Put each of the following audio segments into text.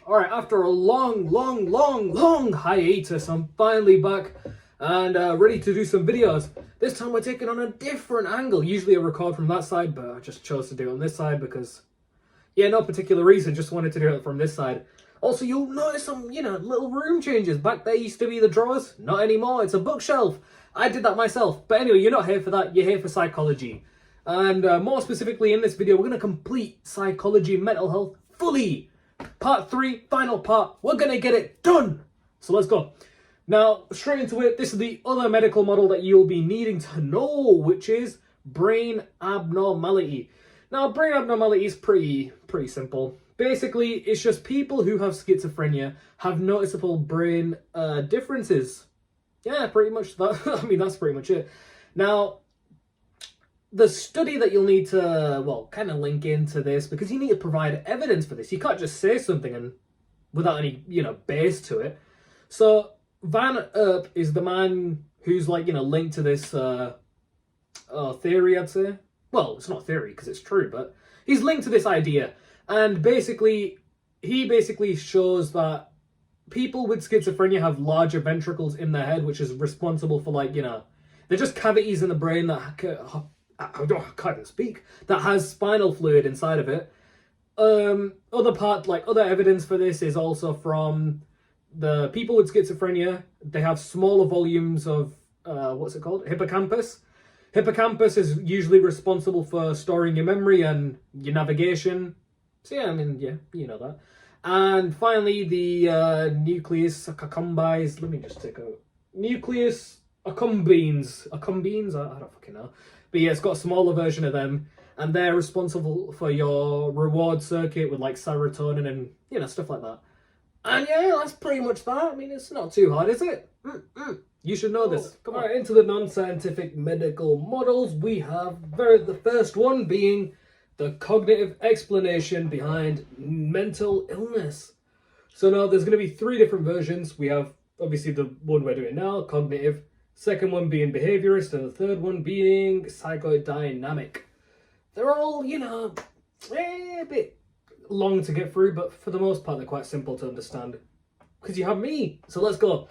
Alright, after a long hiatus, I'm finally back and ready to do some videos. This time we're taking on a different angle. Usually I record from that side, but I just chose to do it on this side because, yeah, no particular reason, just wanted to do it from this side. Also, you'll notice some, little room changes. Back there used to be the drawers, not anymore, it's a bookshelf. I did that myself. But anyway, you're not here for that, you're here for psychology. And more specifically in this video, we're going to complete psychology, mental health fully. Part 3, final part, we're going to get it done. So let's go. Now, straight into it, this is the other medical model that you'll be needing to know, which is brain abnormality. Now, brain abnormality is pretty simple. Basically, it's just people who have schizophrenia have noticeable brain differences. Yeah, pretty much that. I mean, that's pretty much it. Now, the study that you'll need to, kind of link into this, because you need to provide evidence for this. You can't just say something and without any, base to it. So Van Earp is the man who's linked to this theory, I'd say. Well, it's not theory because it's true, but he's linked to this idea. And basically, he shows that people with schizophrenia have larger ventricles in their head, which is responsible for they're just cavities in the brain that I can't even speak, that has spinal fluid inside of it. Other evidence for this is also from the people with schizophrenia. They have smaller volumes of, hippocampus. Hippocampus is usually responsible for storing your memory and your navigation. So yeah, you know that. And finally, the nucleus accumbens. Let me just take a nucleus accumbens. Accumbens? I don't fucking know. But yeah, it's got a smaller version of them, and they're responsible for your reward circuit with serotonin and stuff like that. And yeah, that's pretty much that. I mean, it's not too hard, is it? You should know this. Come on, into the non-scientific medical models. We have the first one being the cognitive explanation behind mental illness. So now there's going to be 3 different versions. We have obviously the one we're doing now, cognitive. Second one being behaviorist, and the third one being psychodynamic. They're all, a bit long to get through, but for the most part, they're quite simple to understand. Because you have me. So let's go.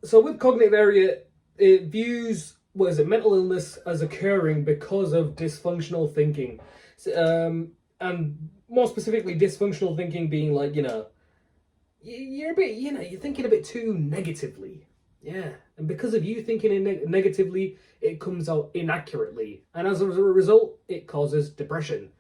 So with cognitive area, it views, mental illness as occurring because of dysfunctional thinking. And more specifically, dysfunctional thinking being you're a bit, you're thinking a bit too negatively. Yeah, and because of you thinking negatively, it comes out inaccurately. And as a result, it causes depression.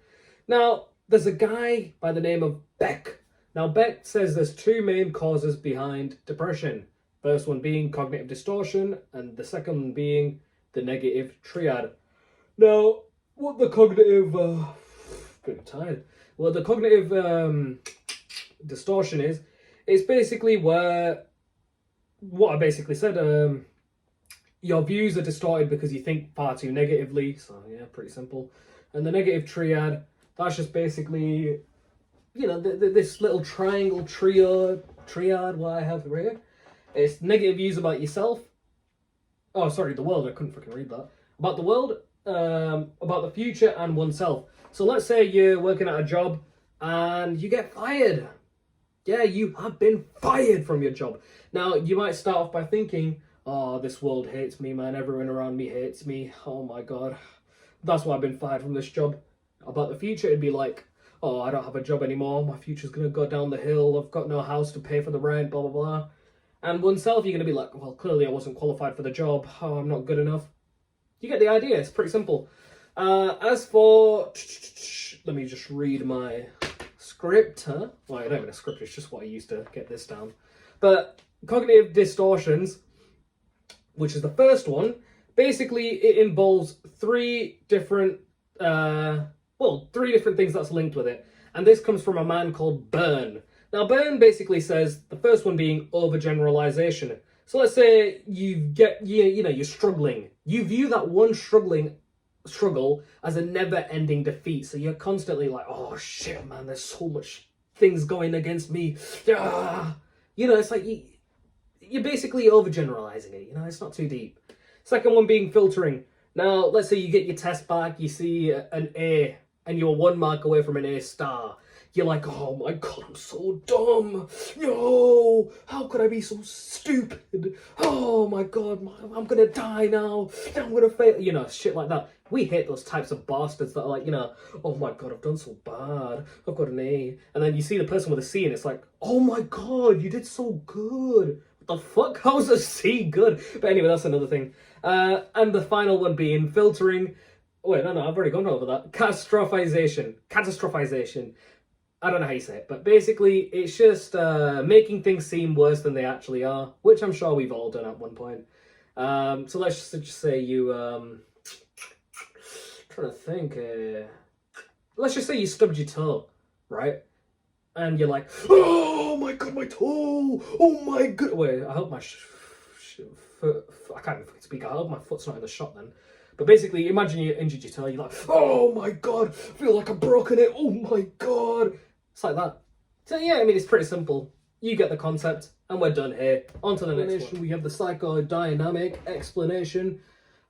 Now, there's a guy by the name of Beck. Now, Beck says there's 2 main causes behind depression. First one being cognitive distortion, and the second one being the negative triad. Now, what the cognitive... getting tired. Well, the cognitive distortion is, it's basically where... What I basically said, your views are distorted because you think far too negatively. So yeah, pretty simple. And the negative triad, that's just basically, this little triangle triad what I have here. It's negative views about yourself. Oh, sorry, the world. I couldn't fucking read that. About the world, about the future, and oneself. So let's say you're working at a job and you get fired. Yeah, you have been fired from your job. Now, you might start off by thinking, oh, this world hates me, man. Everyone around me hates me. Oh, my God. That's why I've been fired from this job. About the future, it'd be like, oh, I don't have a job anymore. My future's going to go down the hill. I've got no house to pay for the rent, blah, blah, blah. And oneself, you're going to be like, well, clearly I wasn't qualified for the job. Oh, I'm not good enough. You get the idea. It's pretty simple. As for... Let me just read my... script, huh? Well, I don't have a script, it's just what I used to get this down. But cognitive distortions, which is the first one, basically it involves 3 different, 3 different things that's linked with it. And this comes from a man called Byrne. Now, Byrne basically says, the first one being overgeneralization. So let's say you're struggling. You view that one struggle as a never-ending defeat. So you're constantly like, oh shit, man, there's so much things going against me. It's like you're basically overgeneralizing it. It's not too deep. Second one being filtering. Now, let's say you get your test back, you see an A, and you're 1 mark away from an A star. you're like, oh my god, I'm so dumb. No, how could I be so stupid? Oh my god, I'm gonna die now. I'm gonna fail. You know, shit like that. We hate those types of bastards that are like, you know, oh my god, I've done so bad. I've got an A. And then you see the person with a C and it's like, oh my god, you did so good. What the fuck? How's a C good? But anyway, that's another thing. And the final one being filtering. Wait, no, I've already gone over that. Catastrophization. I don't know how you say it, but basically it's just making things seem worse than they actually are, which I'm sure we've all done at one point. So let's just say you, trying to think, let's just say you stubbed your toe, right? And you're like, oh my god, my toe! Oh my god! Wait, I hope my foot, I can't even speak. I hope my foot's not in the shot then. But basically, imagine you injured your toe. You're like, oh my god, I feel like I've broken it. Oh my god. It's like that. So yeah, I mean, it's pretty simple. You get the concept, and we're done here. On to the next one. We have the psychodynamic explanation.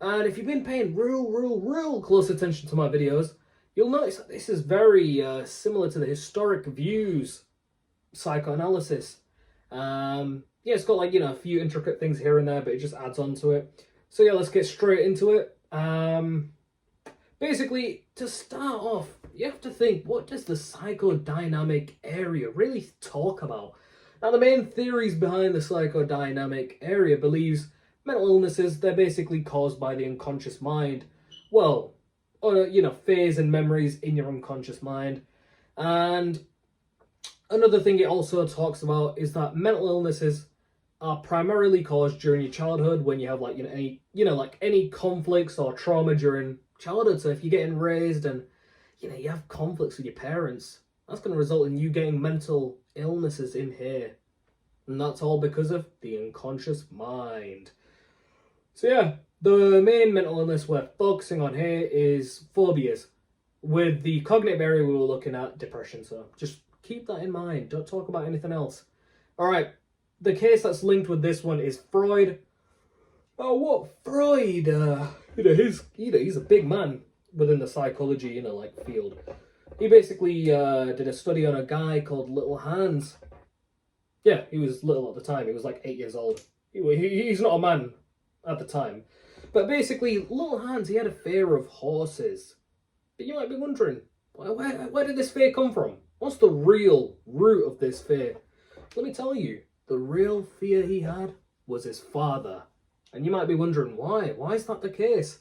And if you've been paying real close attention to my videos, you'll notice that this is very similar to the historic views psychoanalysis. Yeah, it's got like, you know, a few intricate things here and there, but it just adds on to it. So yeah, let's get straight into it. Basically, to start off, you have to think, what does the psychodynamic area really talk about? Now, the main theories behind the psychodynamic area believes mental illnesses, they're basically caused by the unconscious mind. Well, or, you know, fears and memories in your unconscious mind. And another thing it also talks about is that mental illnesses are primarily caused during your childhood when you have like, any conflicts or trauma during childhood. So if you're getting raised and, you know, you have conflicts with your parents, that's going to result in you getting mental illnesses in here. And that's all because of the unconscious mind. So yeah, the main mental illness we're focusing on here is phobias. With the cognitive area we were looking at, depression. So just keep that in mind. Don't talk about anything else. All right. The case that's linked with this one is Freud. Oh, what Freud? He's a big man within the psychology, field. He basically did a study on a guy called Little Hans. Yeah, he was little at the time. He was like 8 years old. He's not a man at the time. But basically, Little Hans, he had a fear of horses. But you might be wondering, where did this fear come from? What's the real root of this fear? Let me tell you. The real fear he had was his father. And you might be wondering, why? Why is that the case?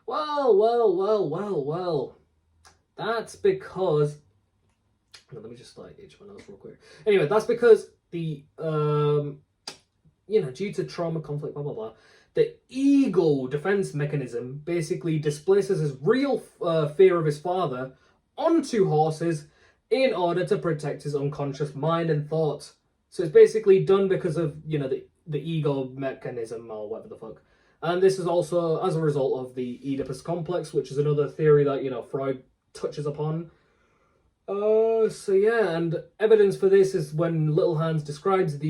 Well. That's because... Let me just itch my nose real quick. Anyway, that's because the, due to trauma, conflict, blah, blah, blah, the ego defense mechanism basically displaces his real fear of his father onto horses in order to protect his unconscious mind and thoughts. So it's basically done because of, the ego mechanism or whatever the fuck. And this is also as a result of the Oedipus complex, which is another theory that, Freud touches upon. So yeah, and evidence for this is when Little Hans describes how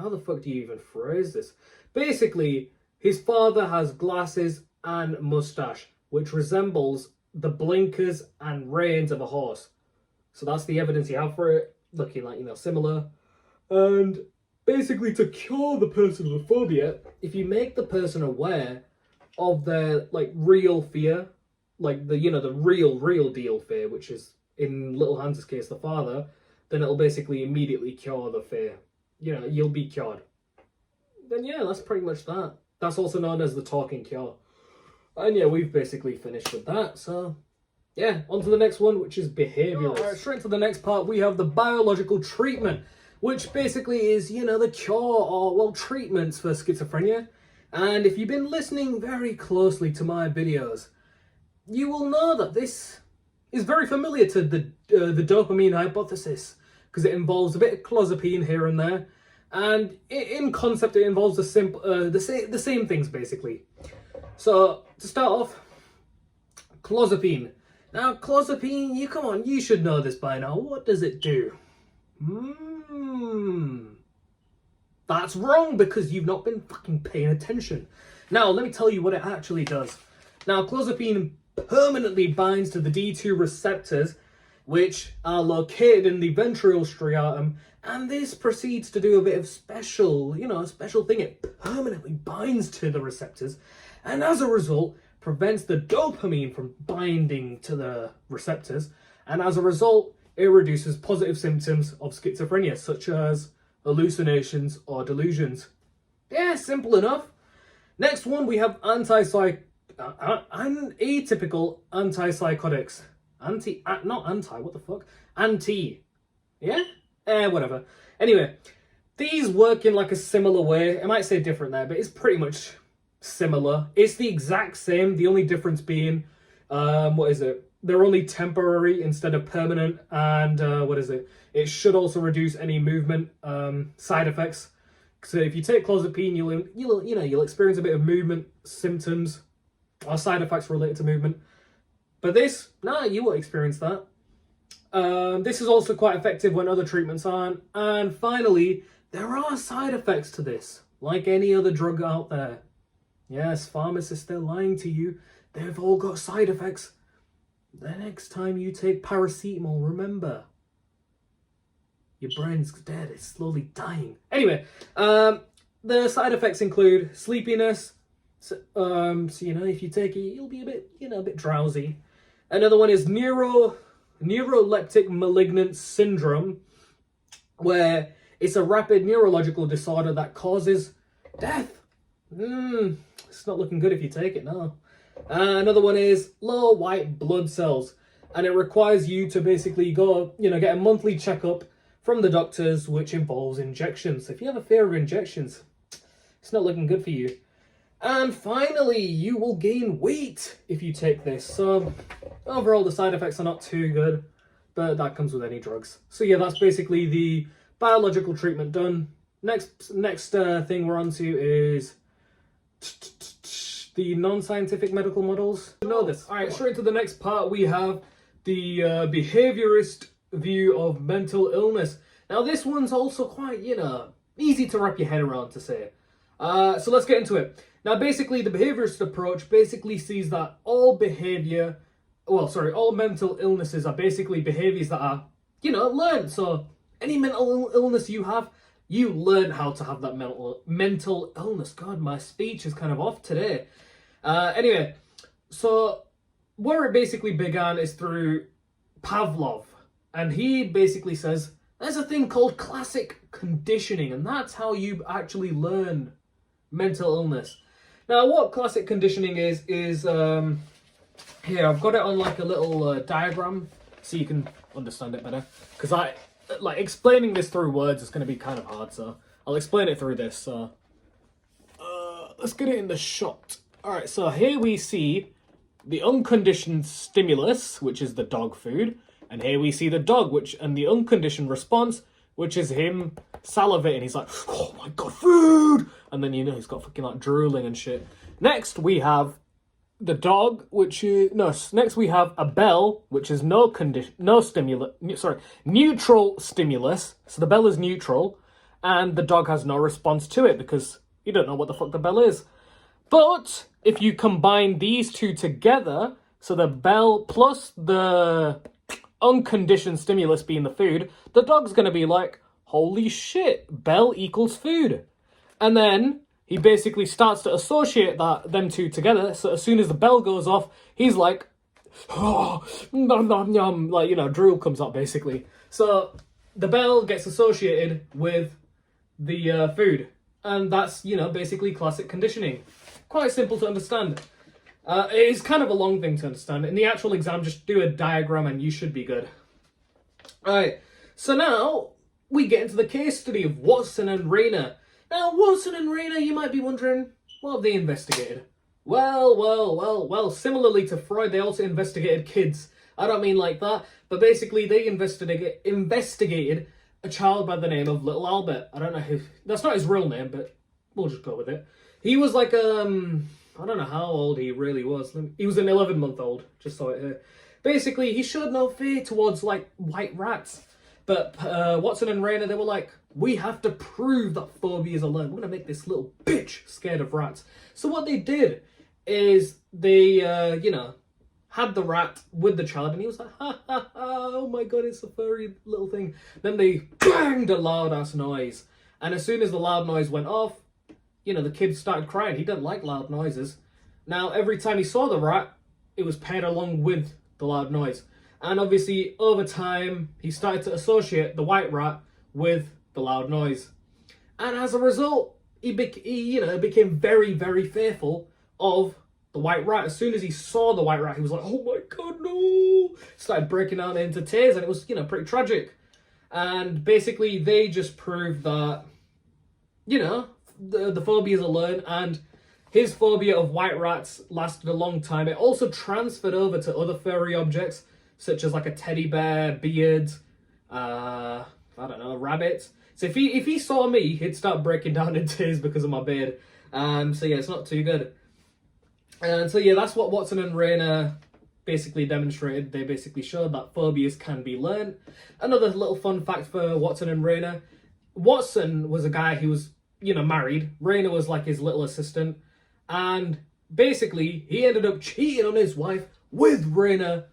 the fuck do you even phrase this? Basically, his father has glasses and mustache, which resembles the blinkers and reins of a horse. So that's the evidence you have for it, looking similar. And basically, to cure the person with a phobia, if you make the person aware of their real fear, the real deal fear, which is in Little Hans' case the father, then it'll basically immediately cure the fear. You'll be cured. Then yeah, that's pretty much that. That's also known as the talking cure. And yeah, we've basically finished with that. So yeah, on to the next one, which is behavioural. Alright, straight to the next part, we have the biological treatment, which basically is, the cure or, treatments for schizophrenia. And if you've been listening very closely to my videos, you will know that this is very familiar to the dopamine hypothesis, because it involves a bit of clozapine here and there. And in concept, it involves the same things, basically. So, to start off, clozapine. Now, clozapine, you should know this by now. What does it do? That's wrong, because you've not been fucking paying attention. Now, let me tell you what it actually does. Now, clozapine permanently binds to the D2 receptors, which are located in the ventral striatum, and this proceeds to do a bit of special thing. It permanently binds to the receptors, and as a result, prevents the dopamine from binding to the receptors, and as a result, it reduces positive symptoms of schizophrenia, such as hallucinations or delusions. Yeah, simple enough. Next one, we have atypical antipsychotics. Whatever. Anyway, these work in like a similar way. I might say different there, but it's pretty much similar. It's the exact same. The only difference being, they're only temporary instead of permanent, and it should also reduce any movement side effects. So if you take clozapine, you'll experience a bit of movement symptoms or side effects related to movement. But this, you won't experience that. This is also quite effective when other treatments aren't. And finally, there are side effects to this, like any other drug out there. Yes, pharmacists, they're lying to you. They've all got side effects. The next time you take paracetamol, remember, your brain's dead, it's slowly dying. Anyway, the side effects include sleepiness. So if you take it, you'll be a bit drowsy. Another one is neuroleptic malignant syndrome, where it's a rapid neurological disorder that causes death. It's not looking good if you take it, no. Another one is low white blood cells, and it requires you to basically go, get a monthly checkup from the doctors, which involves injections. If you have a fear of injections, it's not looking good for you. And finally, you will gain weight if you take this. So overall, the side effects are not too good, but that comes with any drugs. So yeah, that's basically the biological treatment done. Next thing we're on to is the non-scientific medical models. Know this. All right, straight to the next part. We have the behaviorist view of mental illness. Now, this one's also quite, easy to wrap your head around, to say. So let's get into it. Now, basically, the behaviorist approach basically sees that all mental illnesses are basically behaviors that are, learned. So any mental illness you have, you learn how to have that mental illness. God, my speech is kind of off today. Anyway, so where it basically began is through Pavlov. And he basically says, there's a thing called classic conditioning, and that's how you actually learn mental illness. Now, what classic conditioning is here, I've got it on like a little diagram so you can understand it better. Because explaining this through words is going to be kind of hard, so I'll explain it through this. So let's get it in the shot. All right, so here we see the unconditioned stimulus, which is the dog food. And here we see the dog, and the unconditioned response, which is him salivating. He's like, oh my God, food! And then, he's got fucking like drooling and shit. Next, we have the dog, next we have a bell, which is neutral stimulus. So the bell is neutral, and the dog has no response to it because you don't know what the fuck the bell is. But if you combine these two together, so the bell plus the unconditioned stimulus being the food, the dog's going to be like, holy shit, bell equals food. And then he basically starts to associate them two together. So as soon as the bell goes off, he's like, oh, nom, nom, nom. Like, drool comes out basically. So the bell gets associated with the food. And that's, basically classic conditioning. Quite simple to understand. It is kind of a long thing to understand. In the actual exam, just do a diagram and you should be good. Alright, so now we get into the case study of Watson and Rayner. Now, Watson and Rayner, you might be wondering, what have they investigated? Well, similarly to Freud, they also investigated kids. I don't mean like that, but basically they investigated a child by the name of Little Albert. I don't know that's not his real name, but we'll just go with it. He was like, I don't know how old he really was. He was an 11-month-old, just saw it here. Basically, he showed no fear towards, white rats. But Watson and Rayner, they were like, we have to prove that phobias are learned. We're going to make this little bitch scared of rats. So what they did is they, had the rat with the child, and he was like, ha ha ha, oh my god, it's a furry little thing. Then they banged a loud ass noise. And as soon as the loud noise went off, you know, the kid started crying. He didn't like loud noises. Now, every time he saw the rat, it was paired along with the loud noise. And obviously, over time, he started to associate the white rat with the loud noise. And as a result, he became very, very fearful of the white rat. As soon as he saw the white rat, he was like, oh my god, no! Started breaking out into tears, and it was, pretty tragic. And basically, they just proved that, the phobias are learned, and his phobia of white rats lasted a long time. It also transferred over to other furry objects, such as like a teddy bear, beard, I don't know, rabbit. So if he saw me, he'd start breaking down in tears because of my beard. So yeah, it's not too good. And so yeah, that's what Watson and Rayner basically demonstrated. They basically showed that phobias can be learned. Another little fun fact for Watson and Rayner: Watson was a guy who was, married. Rayner was like his little assistant. And basically, he ended up cheating on his wife with Rayner.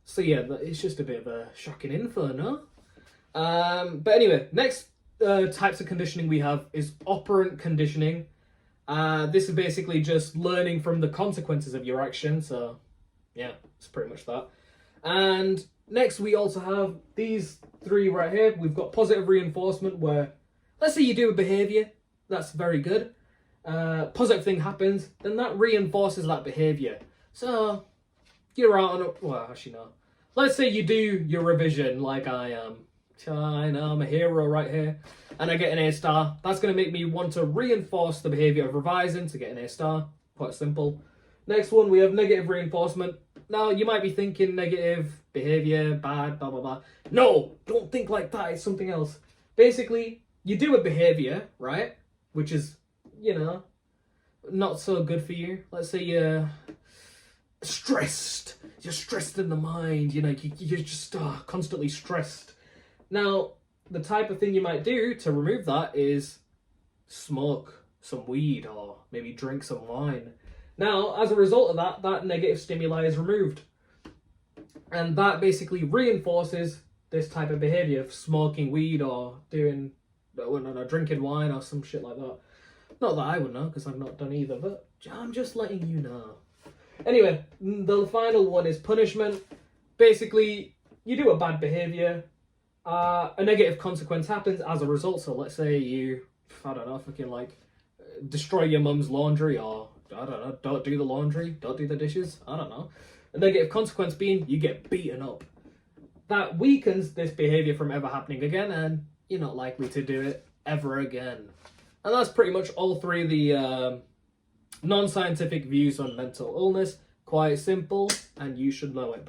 So yeah, it's just a bit of a shocking info, no? But anyway, next types of conditioning we have is operant conditioning. This is basically just learning from the consequences of your action. So yeah, it's pretty much that. And next we also have these three right here. We've got positive reinforcement, where let's say you do a behavior that's very good. Positive thing happens, then that reinforces that behavior. So you're out on well, actually no. Let's say you do your revision like I am. I know, I'm a hero right here. And I get an A star. That's going to make me want to reinforce the behavior of revising to get an A star. Quite simple. Next one, we have negative reinforcement. Now, you might be thinking negative behavior, bad, blah, blah, blah. No, don't think like that. It's something else. Basically, you do a behavior, right? Which is, not so good for you. Let's say you're stressed. You're stressed in the mind. You're just constantly stressed. Now, the type of thing you might do to remove that is smoke some weed or maybe drink some wine. Now, as a result of that negative stimuli is removed. And that basically reinforces this type of behavior of smoking weed or drinking wine or some shit like that. Not that I would know, because I've not done either, but I'm just letting you know. Anyway, the final one is punishment. Basically, you do a bad behavior, a negative consequence happens as a result. So let's say you, destroy your mum's laundry, or, don't do the laundry, don't do the dishes, I don't know. A negative consequence being you get beaten up. That weakens this behavior from ever happening again, and you're not likely to do it ever again. And that's pretty much all three of the non-scientific views on mental illness. Quite simple, and you should know it.